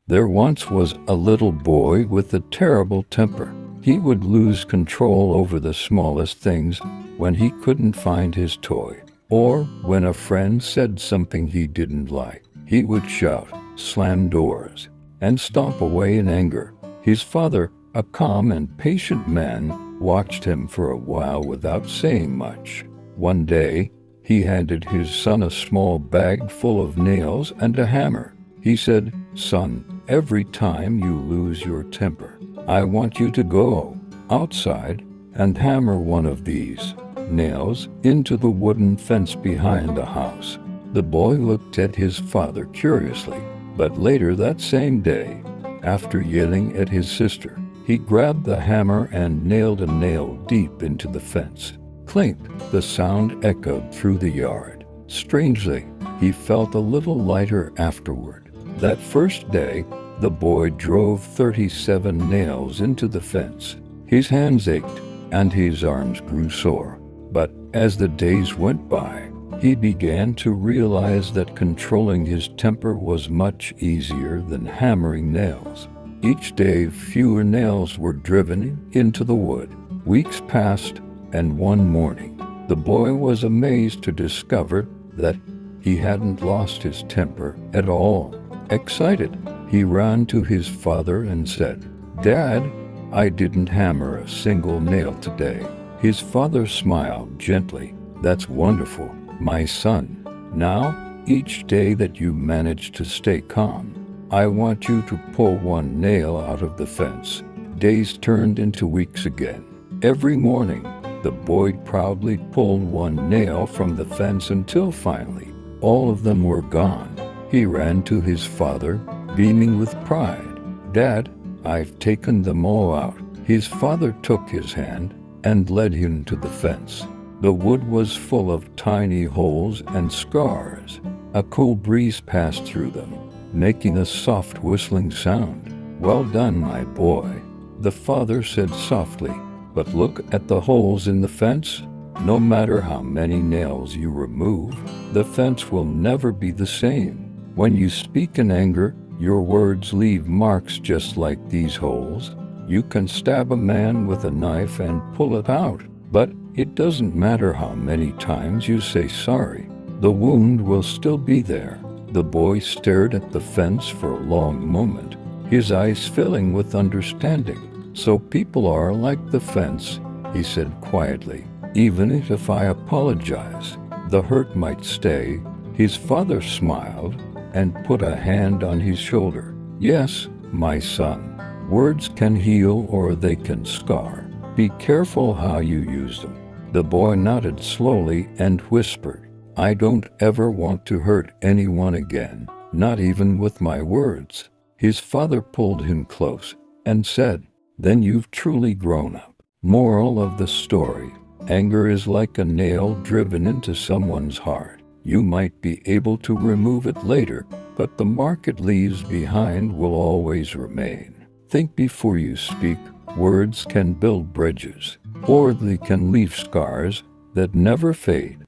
There once was a little boy with a terrible temper. He would lose control over the smallest things, when he couldn't find his toy, or when a friend said something he didn't like. He would shout, slam doors, and stomp away in anger. His father, a calm and patient man, watched him for a while without saying much. One day, he handed his son a small bag full of nails and a hammer. He said, "Son, every time you lose your temper, I want you to go outside and hammer one of these nails into the wooden fence behind the house." The boy looked at his father curiously, but later that same day, after yelling at his sister, he grabbed the hammer and nailed a nail deep into the fence. Clink! The sound echoed through the yard. Strangely, he felt a little lighter afterward. That first day, the boy drove 37 nails into the fence. His hands ached, and his arms grew sore. But as the days went by, he began to realize that controlling his temper was much easier than hammering nails. Each day, fewer nails were driven into the wood. Weeks passed, and one morning, the boy was amazed to discover that he hadn't lost his temper at all. Excited, he ran to his father and said, "Dad, I didn't hammer a single nail today." His father smiled gently. "That's wonderful, my son. Now, each day that you manage to stay calm, I want you to pull one nail out of the fence." Days turned into weeks again. Every morning, the boy proudly pulled one nail from the fence until finally, all of them were gone. He ran to his father, beaming with pride. "Dad, I've taken them all out." His father took his hand and led him to the fence. The wood was full of tiny holes and scars. A cool breeze passed through them, making a soft whistling sound. "Well done, my boy," the father said softly. "But look at the holes in the fence. No matter how many nails you remove, the fence will never be the same. When you speak in anger, your words leave marks just like these holes. You can stab a man with a knife and pull it out, but it doesn't matter how many times you say sorry. The wound will still be there." The boy stared at the fence for a long moment, his eyes filling with understanding. "So people are like the fence," he said quietly. "Even if I apologize, the hurt might stay." His father smiled and put a hand on his shoulder. "Yes, my son. Words can heal or they can scar. Be careful how you use them." The boy nodded slowly and whispered, "I don't ever want to hurt anyone again, not even with my words." His father pulled him close and said, "Then you've truly grown up." Moral of the story: anger is like a nail driven into someone's heart. You might be able to remove it later, but the mark it leaves behind will always remain. Think before you speak. Words can build bridges, or they can leave scars that never fade.